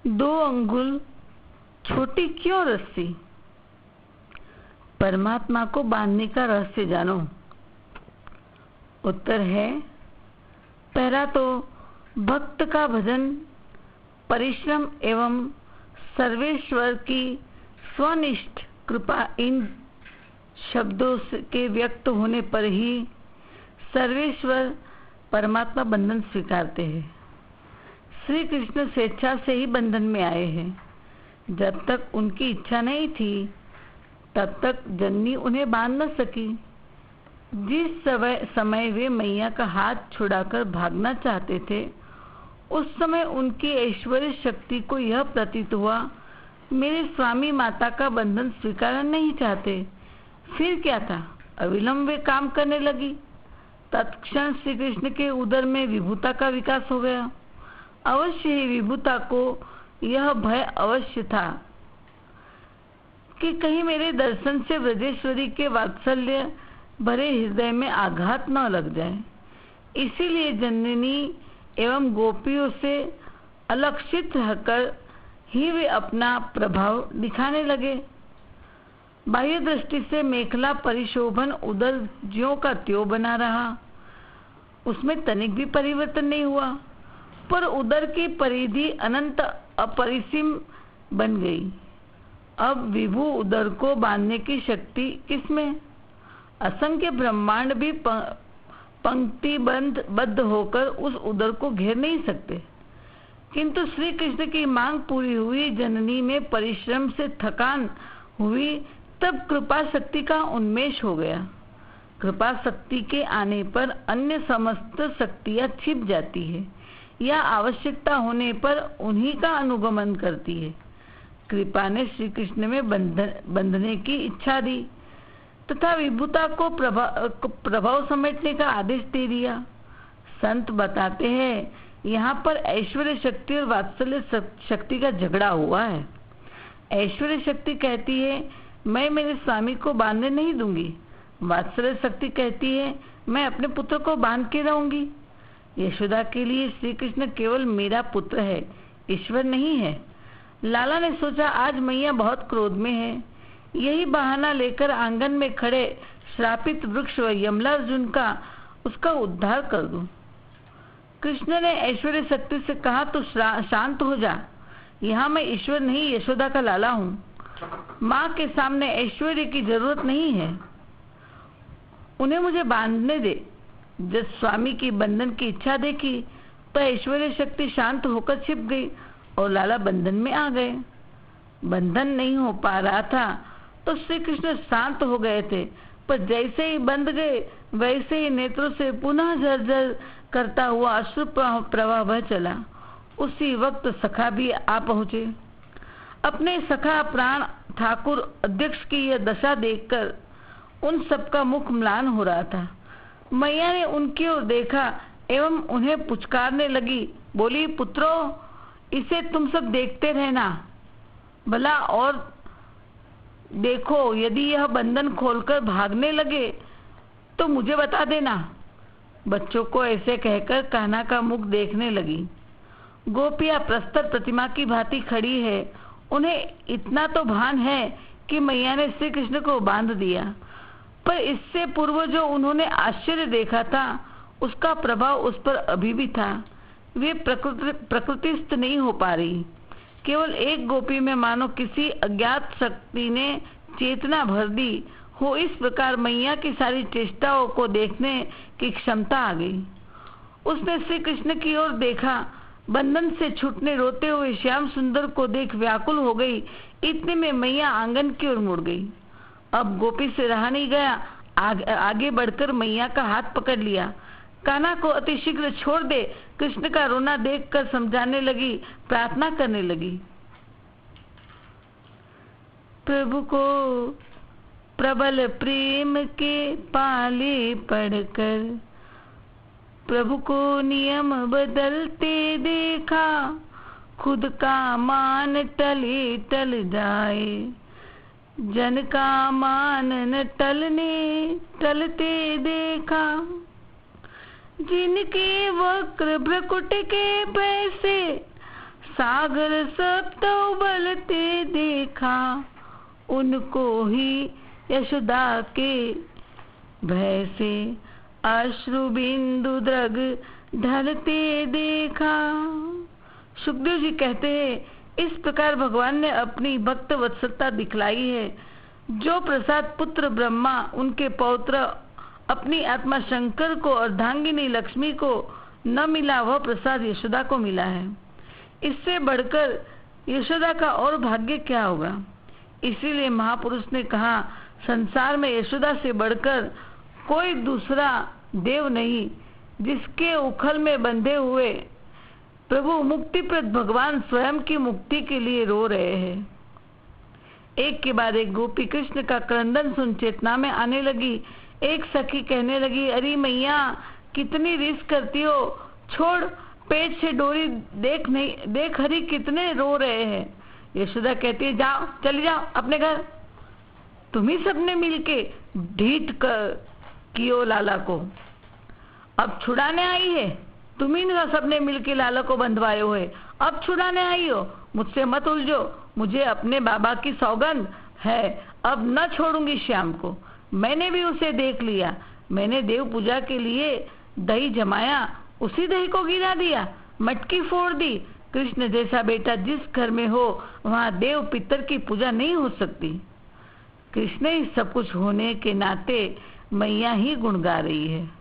2 अंगुल छोटी क्यों रस्सी? परमात्मा को बांधने का रहस्य जानो। उत्तर है, पहला तो भक्त का भजन, परिश्रम एवं सर्वेश्वर की स्वनिष्ठ कृपा, इन शब्दों के व्यक्त होने पर ही सर्वेश्वर परमात्मा बंधन स्वीकारते हैं। श्री कृष्ण स्वेच्छा से ही बंधन में आए हैं। जब तक उनकी इच्छा नहीं थी तब तक जननी उन्हें बांध न सकी। जिस समय वे मैया का हाथ छुड़ाकर भागना चाहते थे, उस समय उनकी ऐश्वर्य शक्ति को यह प्रतीत हुआ, मेरे स्वामी माता का बंधन स्वीकार नहीं चाहते। फिर क्या था, अविलंब वे काम करने लगी। तत्क्षण श्री कृष्ण के उदर में विभूता का विकास हो गया। अवश्य ही विभूता को यह भय अवश्य था कि कहीं मेरे दर्शन से ब्रजेश्वरी के वात्सल्य भरे हृदय में आघात न लग जाए। इसीलिए जननी एवं गोपियों से अलक्षित रहकर ही वे अपना प्रभाव दिखाने लगे। बाह्य दृष्टि से मेखला परिशोभन उदर ज्यों का त्यों बना रहा, उसमें तनिक भी परिवर्तन नहीं हुआ, पर उदर की परिधि अनंत अपरिसीम बन गई। अब विभु उदर को बांधने की शक्ति किसमें? असंख्य ब्रह्मांड भी पंक्तिबद्ध होकर उस उदर को घेर नहीं सकते। किंतु श्री कृष्ण की मांग पूरी हुई, जननी में परिश्रम से थकान हुई, तब कृपा शक्ति का उन्मेष हो गया। कृपा शक्ति के आने पर अन्य समस्त शक्तियां छिप जाती है या आवश्यकता होने पर उन्हीं का अनुगमन करती है। कृपा ने श्री कृष्ण में बंधने की इच्छा दी तथा विभूता को प्रभाव समेटने का आदेश दे दिया। संत बताते हैं, यहाँ पर ऐश्वर्य शक्ति और वात्सल्य शक्ति का झगड़ा हुआ है। ऐश्वर्य शक्ति कहती है, मैं मेरे स्वामी को बांधने नहीं दूंगी। वात्सल्य शक्ति कहती है, मैं अपने पुत्र को बांध के रहूंगी। यशोदा के लिए श्री कृष्ण केवल मेरा पुत्र है, ईश्वर नहीं है। लाला ने सोचा, आज मैया बहुत क्रोध में है, यही बहाना लेकर आंगन में खड़े श्रापित वृक्ष व यमलार्जुन का उसका उद्धार कर दूं। कृष्ण ने ऐश्वर्य शक्ति से कहा, तो शांत हो जा, यहाँ मैं ईश्वर नहीं यशोदा का लाला हूँ। माँ के सामने ऐश्वर्य की जरूरत नहीं है, उन्हें मुझे बांधने दे। जब स्वामी की बंधन की इच्छा देखी तो ऐश्वर्य शक्ति शांत होकर छिप गई और लाला बंधन में आ गए। बंधन नहीं हो पा रहा था तो श्री कृष्ण शांत हो गए थे, पर जैसे ही बंध गए वैसे ही नेत्रों से पुनः झरझर करता हुआ अश्रु प्रवाह बह चला। उसी वक्त सखा भी आ पहुंचे। अपने सखा प्राण ठाकुर अध्यक्ष की यह दशा देखकर उन सबका मुख म्लान हो रहा था। मैया ने उनकी ओर देखा एवं उन्हें पुचकारने लगी, बोली, पुत्रों, इसे तुम सब देखते रहना भला, और देखो यदि यह बंधन खोलकर भागने लगे तो मुझे बता देना। बच्चों को ऐसे कहकर कान्हा का मुख देखने लगी। गोपियां प्रस्तर प्रतिमा की भांति खड़ी है। उन्हें इतना तो भान है कि मैया ने श्री कृष्ण को बांध दिया, पर इससे पूर्व जो उन्होंने आश्चर्य देखा था उसका प्रभाव उस पर अभी भी था। वे प्रकृतिस्थ नहीं हो पा रही। केवल एक गोपी में मानो किसी अज्ञात शक्ति ने चेतना भर दी हो। इस प्रकार मैया की सारी चेष्टाओं को देखने की क्षमता आ गई। उसने श्री कृष्ण की ओर देखा, बंधन से छूटने रोते हुए श्याम सुंदर को देख व्याकुल हो गई। इतने में मैया आंगन की ओर मुड़ गई। अब गोपी से रहा नहीं गया, आगे बढ़कर मैया का हाथ पकड़ लिया। कान्हा को अतिशीघ्र छोड़ दे। कृष्ण का रोना देखकर समझाने लगी, प्रार्थना करने लगी, प्रभु को प्रबल प्रेम के पाले पढ़कर प्रभु को नियम बदलते देखा, खुद का मान टले टल जाए, जन का मान न टलते देखा। जिनके वक्र भ्रकुट के पैसे सागर सप्त उबलते देखा, उनको ही यशोदा के भय से अश्रु बिंदु द्रग ढलते देखा। सुखदेव जी कहते हैं, इस प्रकार भगवान ने अपनी भक्त वत्सलता दिखलाई है। जो प्रसाद पुत्र ब्रह्मा, उनके पौत्र अपनी आत्मा शंकर को, अर्धांगिनी लक्ष्मी को न मिला, वह प्रसाद यशोदा को मिला है। इससे बढ़कर यशोदा का और भाग्य क्या होगा। इसीलिए महापुरुष ने कहा, संसार में यशोदा से बढ़कर कोई दूसरा देव नहीं, जिसके उखल में बंधे हुए प्रभु मुक्तिप्रद भगवान स्वयं की मुक्ति के लिए रो रहे हैं। एक के बाद एक गोपी कृष्ण का क्रंदन सुन चेतना में आने लगी। एक सखी कहने लगी, अरे मैया कितनी रिस करती हो, छोड़, पेट से डोरी देख, नहीं देख हरि कितने रो रहे हैं। यशोदा कहती है, जाओ, चली जाओ अपने घर। तुम्ही सबने मिलके ढीठ कियो लाला को, अब छुड़ाने आई है। तुम्ही सबने मिलके लाला को बंधवाए हुए, अब छुड़ाने आई हो। मुझसे मत उलझो, मुझे अपने बाबा की सौगंध है, अब न छोड़ूंगी श्याम को। मैंने भी उसे देख लिया। मैंने देव पूजा के लिए दही जमाया, उसी दही को गिरा दिया, मटकी फोड़ दी। कृष्ण जैसा बेटा जिस घर में हो, वहाँ देव पितर की पूजा नहीं हो सकती। कृष्ण ही सब कुछ होने के नाते मैया ही गुण गा रही है।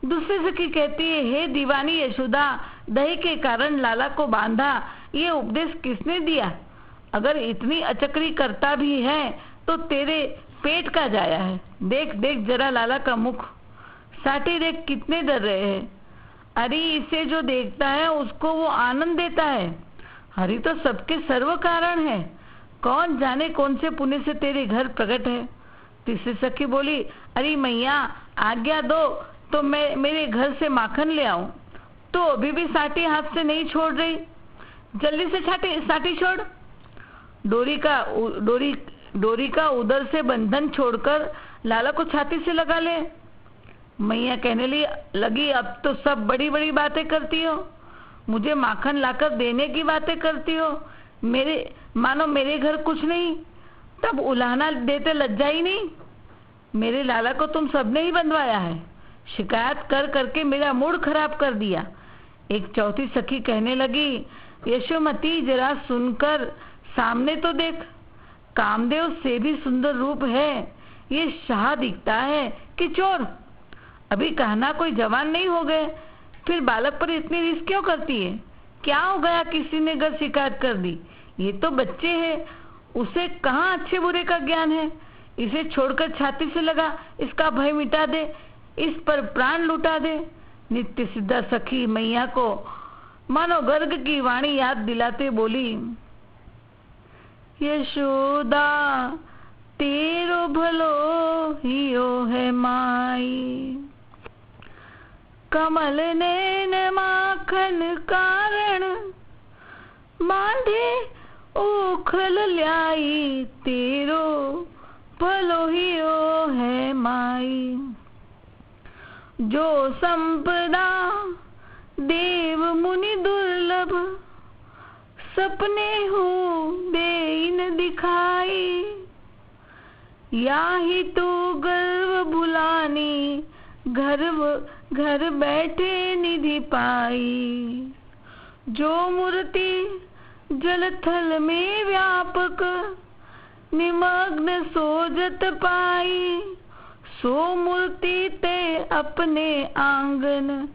दूसरी सखी कहती है, हे दीवानी यशोदा, दही के कारण लाला को बांधा, ये उपदेश किसने दिया। अगर इतनी अचकरी करता भी है तो तेरे पेट का जाया है। देख देख जरा लाला का मुख, साटे देख कितने डर रहे हैं। अरे इसे जो देखता है उसको वो आनंद देता है। हरि तो सबके सर्व कारण है, कौन जाने कौन से पुण्य से तेरे घर प्रकट है। तीसरी सखी बोली, अरे मैया आज्ञा दो तो मैं मेरे घर से माखन ले आऊं। तो अभी भी साटी हाथ से नहीं छोड़ रही, जल्दी से साटी छोड़। डोरी का उधर से बंधन छोड़कर लाला को छाती से लगा ले। मैया कहने लगी, अब तो सब बड़ी बड़ी बातें करती हो, मुझे माखन लाकर देने की बातें करती हो, मानो मेरे घर कुछ नहीं, तब उलाहना देते लज्जा ही नहीं। मेरे लाला को तुम सबने ही बंधवाया है, शिकायत कर करके मेरा मूड खराब कर दिया। एक चौथी सखी कहने लगी, यशोमती जरा सुनकर सामने तो देख, कामदेव से भी सुंदर रूप है, ये शाह दिखता है कि चोर। अभी कहना कोई जवान नहीं हो गए, फिर बालक पर इतनी रिस क्यों करती है। क्या हो गया, किसी ने घर शिकायत कर दी, ये तो बच्चे हैं, उसे कहाँ अच्छे बुरे का ज्ञान है। इसे छोड़कर छाती से लगा, इसका भय मिटा दे, इस पर प्राण लुटा दे। नित्य सिद्धा सखी मैया को मानो गर्ग की वाणी याद दिलाते बोली, यशोदा तेरो भलो हियो है माई, कमल नैन माखन कारण, बांधे उखल ल्याई, तेरो भलो हियो है माई। जो संपदा देव मुनि दुर्लभ, सपने हो देन दिखाई, याही तो गर्व भुलानी, घर बैठे निधि पाई। जो मूर्ति जल थल में व्यापक, निमग्न सोजत पाई, सो मूर्ति ते अपने आंगन,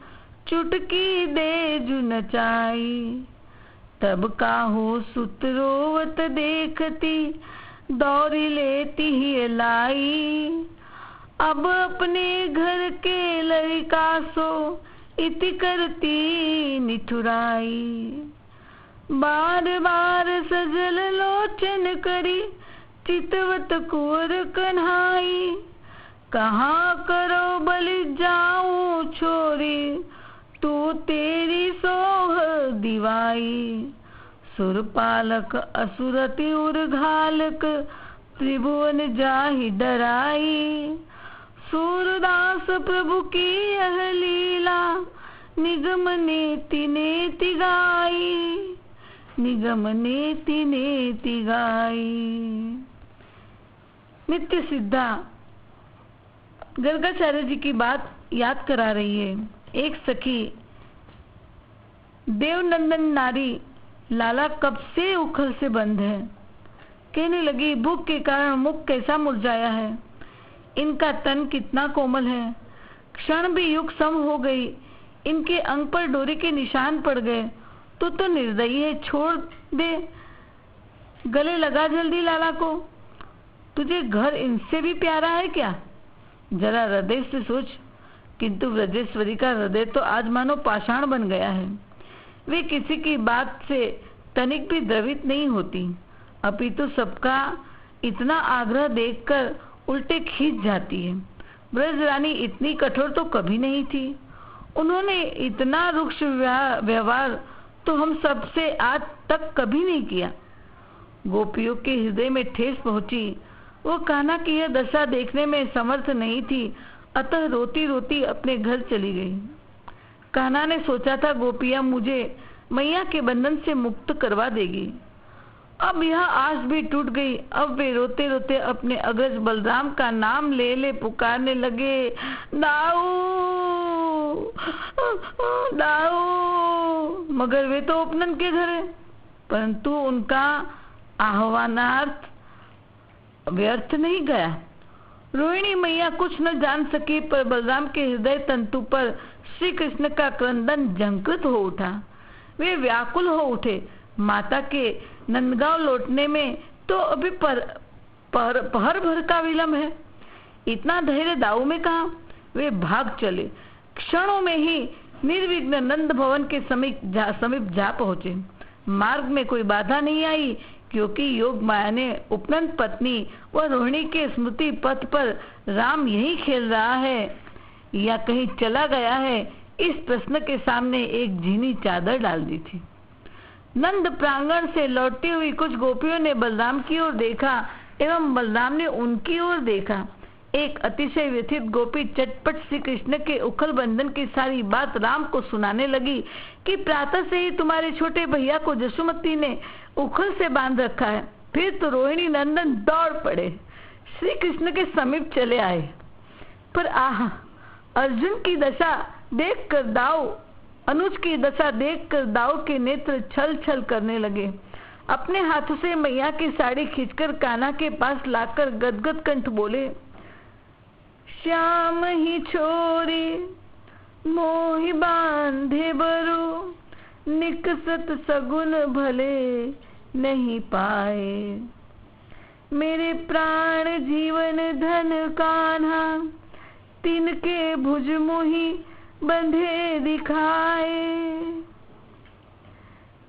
चुटकी दे जु नचाई। तब काहू सुत रोवत देखती, दौड़ी लेती ही लाई। अब अपने घर के लड़का सो, इति करती निठुराई। बार बार सजल लोचन करी, चितवत कुंवर कन्हाई। कहाँ करो बलि जाऊं छोरी, तू तेरी सोह दिवाई। सुरपालक असुरति उर्घालक, त्रिभुवन जाहि डराई। सूरदास प्रभु की यह लीला, निगम नेति नेति गाई। निगम नेति नेति गाई। नित्य सिद्धा गर्गाचार्य जी की बात याद करा रही है। एक सखी देवनंदन नारी लाला कब से उखल से बंद है। कहने लगी, भूख के कारण मुख कैसा मुरझाया है, इनका तन कितना कोमल है। क्षण भी युग सम हो गई, इनके अंग पर डोरी के निशान पड़ गए। तो निर्दयी है, छोड़ दे, गले लगा जल्दी लाला को। तुझे घर इनसे भी प्यारा है क्या? जरा हृदय से सोच। किंतु ब्रजेश्वरी का हृदय तो आज मानो पाषाण बन गया है। वे किसी की बात से तनिक भी द्रवित नहीं होती, अपितु सबका इतना आग्रह देखकर उल्टे खींच जाती है। ब्रज रानी इतनी कठोर तो कभी नहीं थी। उन्होंने इतना रुक्ष व्यवहार तो हम सबसे आज तक कभी नहीं किया। गोपियों के हृदय में ठेस पहुंची। वो कान्हा की यह दशा देखने में समर्थ नहीं थी, अतः रोती रोती अपने घर चली गई। कान्हा ने सोचा था गोपियां मुझे मैया के बंधन से मुक्त करवा देगी। अब यह आस भी टूट गई। अब वे रोते रोते अपने अग्रज बलराम का नाम ले ले पुकारने लगे, दाऊ दाऊ। मगर वे तो उपनंद के घर है, परंतु उनका आह्वानार्थ व्यर्थ नहीं गया। रोहिणी मैया कुछ न जान सकी, पर बलराम के हृदय तंतु पर श्री कृष्ण का क्रंदन झंकृत हो उठा। वे व्याकुल हो उठे। माता के नंदगांव लौटने में तो अभी पहर भर का विलंब है, इतना धैर्य दाऊ में कहा। वे भाग चले। क्षणों में ही निर्विघ्न नंद भवन के समीप जा पहुंचे। मार्ग में कोई बाधा नहीं आई, क्योंकि योग माया ने उपनंद पत्नी व रोहिणी के स्मृति पथ पर राम यही खेल रहा है या कहीं चला गया है, इस प्रश्न के सामने एक झीनी चादर डाल दी थी। नंद प्रांगण से लौटती हुई कुछ गोपियों ने बलराम की ओर देखा एवं बलराम ने उनकी ओर देखा। एक अतिशय व्यथित गोपी चटपट श्री कृष्ण के उखल बंधन की सारी बात राम को सुनाने लगी कि प्रातः से ही तुम्हारे छोटे भैया को जसुमती ने उखल से बांध रखा है। फिर तो रोहिणी नंदन दौड़ पड़े, श्री कृष्ण के समीप चले आए। पर आह, अर्जुन की दशा देखकर दाऊ, अनुज की दशा देखकर दाऊ के नेत्र छल छल करने लगे। अपने हाथों से मैया की साड़ी खींचकर कान्हा के पास लाकर गदगद कंठ बोले, श्याम ही छोरी मोहि बांधे बरु, निकसत सगुन भले नहीं पाए। मेरे प्राण जीवन धन कान्हा, तिनके भुज मोहि बंधे दिखाए।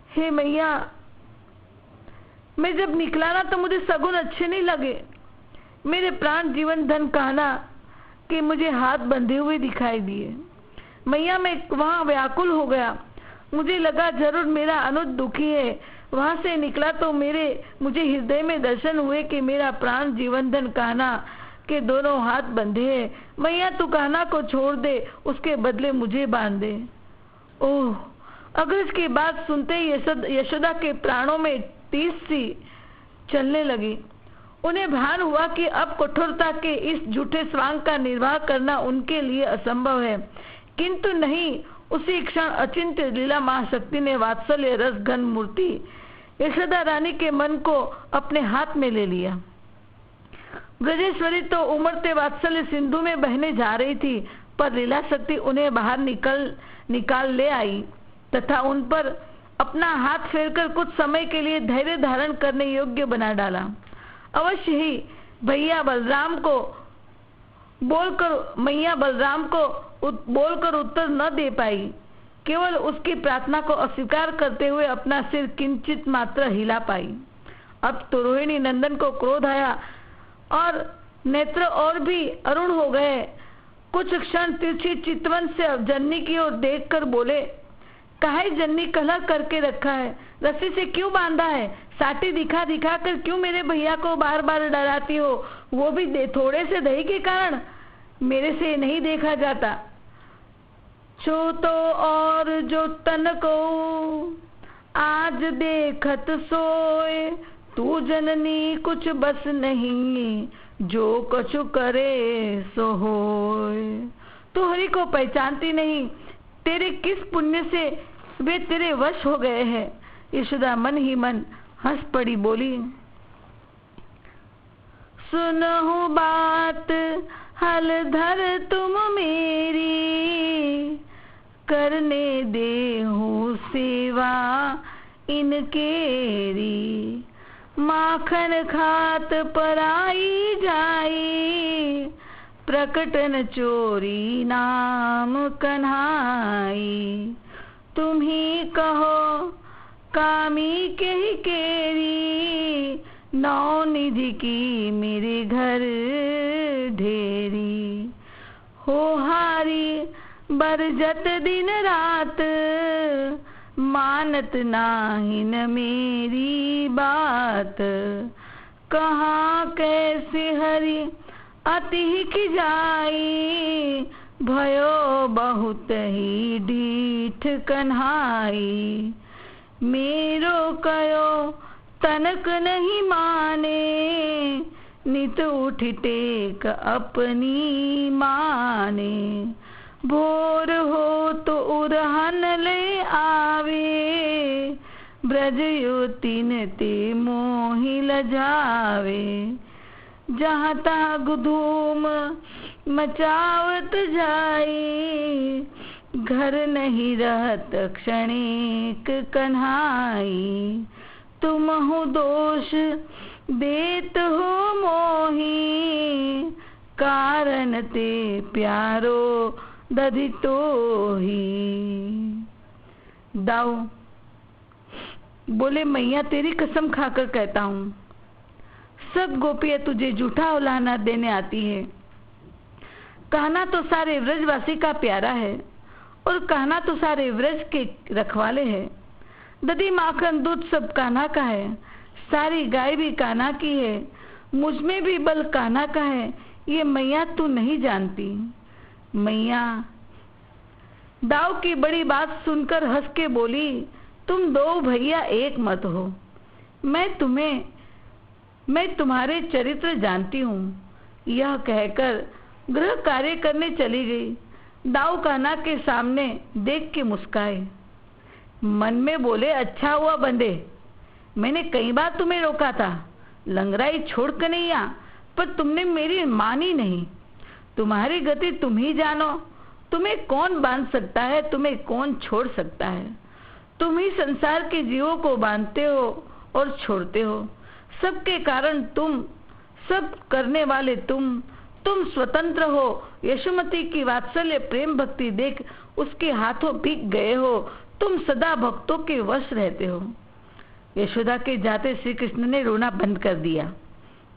हे मैया, मैं जब निकला ना तो मुझे सगुन अच्छे नहीं लगे। मेरे प्राण जीवन धन कान्हा के मुझे हाथ बंधे हुए दिखाई दिए। मैया, मैं वहां व्याकुल हो गया। मुझे लगा जरूर मेरा अनुज दुखी है। वहां से निकला तो मुझे हृदय में दर्शन हुए कि मेरा प्राण जीवन धन कान्हा के दोनों हाथ बंधे हैं। मैया, तू कान्हा को छोड़ दे, उसके बदले मुझे बांध दे। ओह! अग्रज की बात सुनते ही यशोदा के प्राणों में टीस सी चलने लगी। उन्हें भान हुआ कि अब कठोरता के इस झूठे स्वांग का निर्वाह करना उनके लिए असंभव है। किंतु नहीं, उसी क्षण अचिंत्य लीला महाशक्ति ने वात्सल्य रस घन मूर्ति यशोदा रानी के मन को अपने हाथ में ले लिया। ब्रजेश्वरी तो उमड़ते वात्सल्य सिंधु में बहने जा रही थी, पर लीला शक्ति उन्हें बाहर निकाल ले आई तथा उन पर अपना हाथ फेरकर कुछ समय के लिए धैर्य धारण करने योग्य बना डाला। अवश्य ही मैया बलराम को बोलकर उत्तर न दे पाई। केवल उसकी प्रार्थना को अस्वीकार करते हुए अपना सिर किंचित मात्र हिला पाई। अब तो रोहिणी नंदन को क्रोध आया और नेत्र और भी अरुण हो गए। कुछ क्षण तिरछी चितवन से जननी की ओर देखकर बोले, काहे जननी कलह करके रखा है, रस्सी से क्यों बांधा है? साटी दिखा दिखा कर क्यों मेरे भैया को बार बार डराती हो, वो भी थोड़े से दही के कारण? मेरे से नहीं देखा जाता। छो तो और जो तन को आज देखत सोए तू जननी कुछ बस नहीं, जो कछु करे सो होए। तू हरि को पहचानती नहीं, तेरे किस पुण्य से वे तेरे वश हो गए हैं। यशोदा मन ही मन हंस पड़ी, बोली, सुनहु बात हलधर तुम मेरी, करने देहु सेवा इनकेरी। माखन खात पराई जाई, प्रकटन चोरी नाम कन्हाई। तुम ही कहो कामी के ही केरी, नौ निधि की मेरे घर ढेरी। हो हारी बरजत दिन रात, मानत नाही न मेरी बात। कहाँ कैसे हरि अति की जाई, भयो बहुत ही डीठ कन्हाई। मेरो कयो तनक नहीं माने, नित उठ टेक अपनी माने। भोर हो तो उरहन ले आवे, ब्रज युतिन ते मोहि लजावे। जहाँ तहाँ धूम मचावत जाई, घर नहीं रहत क्षणिक कन्हाई। तुम हो दोष देत हो मोही, कारण ते प्यारो दधि तो ही। दाऊ बोले, मैया तेरी कसम खाकर कहता हूँ, सब गोपियां तुझे झूठा उलाहना देने आती है। कहना तो सारे व्रजवासी का प्यारा है, और कहना तो सारे व्रज के रखवाले हैं। दधी माखन दूध सब कान्हा का है, सारी गाय भी कान्हा की है, मुझ में भी बल कान्हा का है, ये मैया तू नहीं जानती। मैया दाऊ की बड़ी बात सुनकर हंस के बोली, तुम दो भैया एक मत हो। मैं तुम्हारे चरित्र जानती हूँ। यह कहकर गृह कार्य करने चली गई। दाऊ कान्हा के सामने देख के मुस्काए, मन में बोले, अच्छा हुआ बंदे, मैंने कई बार तुम्हें रोका था, लंगराई छोड़ कर नहीं आ, पर तुमने मेरी मानी नहीं। तुम्हारी गति तुम ही जानो, तुम्हें कौन बांध सकता है, तुम्हें कौन छोड़ सकता है। तुम ही संसार के जीवों को बांधते हो और छोड़ते हो। सबके कारण तुम, सब करने वाले तुम स्वतंत्र हो। यशोमती की वात्सल्य प्रेम भक्ति देख उसके हाथों भीग गए हो। तुम सदा भक्तों के वश रहते हो। यशोदा के जाते श्री कृष्ण ने रोना बंद कर दिया।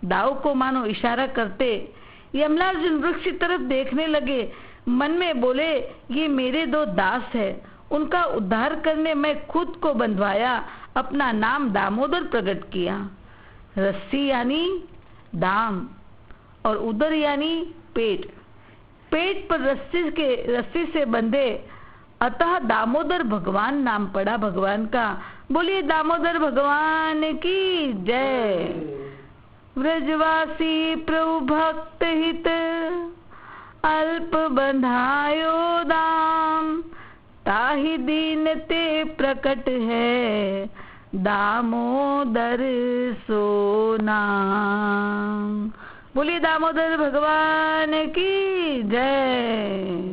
दाऊ को मानो इशारा करते यमलार्जुन वृक्ष की तरफ देखने लगे। मन में बोले, ये मेरे दो दास है, उनका उद्धार करने मैं खुद को बंधवाया, अपना नाम दामोदर प्रकट किया। रस्सी यानी दाम और उदर यानी पेट, पेट पर रस्सी से बंधे, अतः दामोदर भगवान नाम पड़ा भगवान का। बोलिए दामोदर भगवान की जय। व्रजवासी प्रभु भक्त हित, अल्प बंधायो दाम, ताहि दीन ते प्रकट है, दामोदर सो नाम। बोलिए दामोदर भगवान की जय।